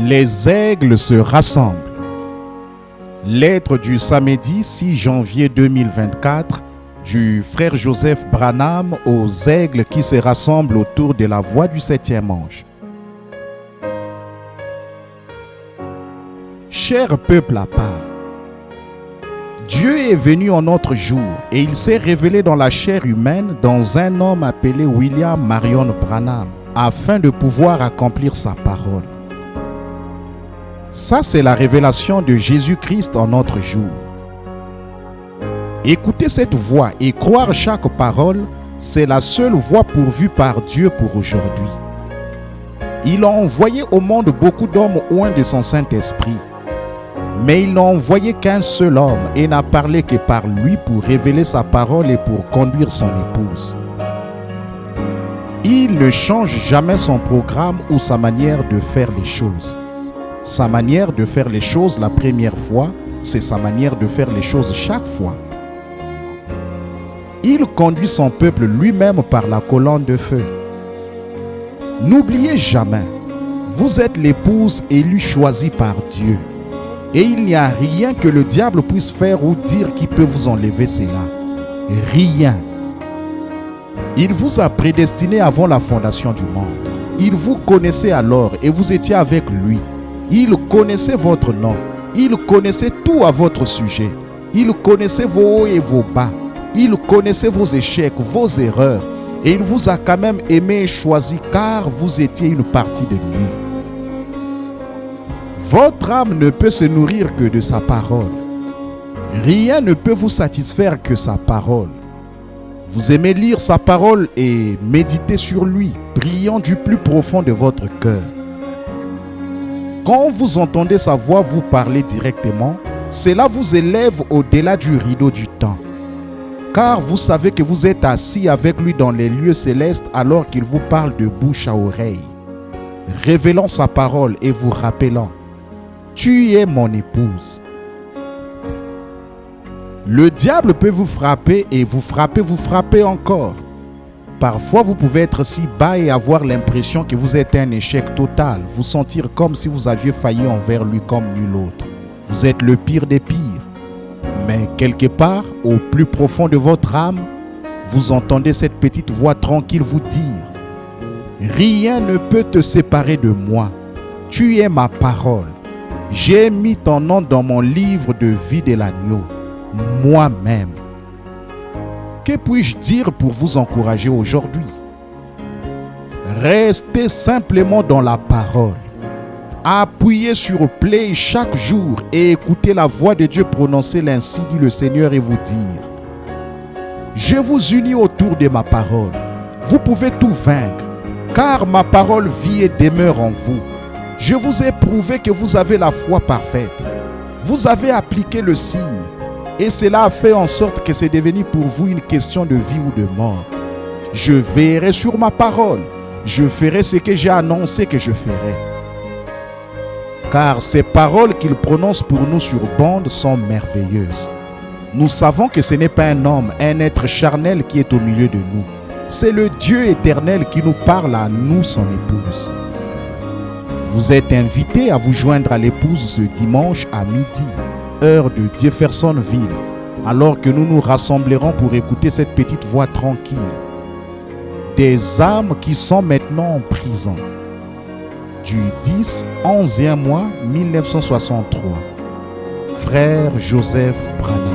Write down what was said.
Les aigles se rassemblent. Lettre du samedi 6 janvier 2024 du frère Joseph Branham aux aigles qui se rassemblent autour de la voie du 7e ange. Cher peuple à part, Dieu est venu en notre jour et il s'est révélé dans la chair humaine dans un homme appelé William Marion Branham afin de pouvoir accomplir sa parole. Ça, c'est la révélation de Jésus-Christ en notre jour. Écouter cette voix et croire chaque parole, c'est la seule voie pourvue par Dieu pour aujourd'hui. Il a envoyé au monde beaucoup d'hommes oints de son Saint-Esprit. Mais il n'a envoyé qu'un seul homme et n'a parlé que par lui pour révéler sa parole et pour conduire son épouse. Il ne change jamais son programme ou sa manière de faire les choses. Sa manière de faire les choses la première fois, c'est sa manière de faire les choses chaque fois. Il conduit son peuple lui-même par la colonne de feu. N'oubliez jamais, vous êtes l'épouse élue choisie par Dieu. Et il n'y a rien que le diable puisse faire ou dire qui peut vous enlever cela. Rien. Il vous a prédestiné avant la fondation du monde. Il vous connaissait alors et vous étiez avec lui. Il connaissait votre nom. Il connaissait tout à votre sujet. Il connaissait vos hauts et vos bas. Il connaissait vos échecs, vos erreurs. Et il vous a quand même aimé et choisi car vous étiez une partie de lui. Votre âme ne peut se nourrir que de sa parole. Rien ne peut vous satisfaire que sa parole. Vous aimez lire sa parole et méditer sur lui, priant du plus profond de votre cœur. Quand vous entendez sa voix vous parler directement, cela vous élève au-delà du rideau du temps. Car vous savez que vous êtes assis avec lui dans les lieux célestes alors qu'il vous parle de bouche à oreille, révélant sa parole et vous rappelant « Tu es mon épouse ». Le diable peut vous frapper et vous frapper encore. Parfois, vous pouvez être si bas et avoir l'impression que vous êtes un échec total, vous sentir comme si vous aviez failli envers lui comme nul autre. Vous êtes le pire des pires. Mais quelque part, au plus profond de votre âme, vous entendez cette petite voix tranquille vous dire « Rien ne peut te séparer de moi. Tu es ma parole. J'ai mis ton nom dans mon livre de vie de l'agneau, moi-même. » Que puis-je dire pour vous encourager aujourd'hui? Restez simplement dans la parole. Appuyez sur play chaque jour et écoutez la voix de Dieu prononcer l'ainsi dit le Seigneur et vous dire « Je vous unis autour de ma parole. Vous pouvez tout vaincre, car ma parole vit et demeure en vous. Je vous ai prouvé que vous avez la foi parfaite. Vous avez appliqué le signe. Et cela a fait en sorte que c'est devenu pour vous une question de vie ou de mort. Je veillerai sur ma parole. Je ferai ce que j'ai annoncé que je ferai. Car ces paroles qu'il prononce pour nous sur bande sont merveilleuses. Nous savons que ce n'est pas un homme, un être charnel qui est au milieu de nous. C'est le Dieu éternel qui nous parle à nous, son épouse. Vous êtes invités à vous joindre à l'épouse ce dimanche à midi, heure de Jeffersonville, alors que nous nous rassemblerons pour écouter cette petite voix tranquille. Des âmes qui sont maintenant en prison. Du 10-11e mois 1963. Frère Joseph Branham.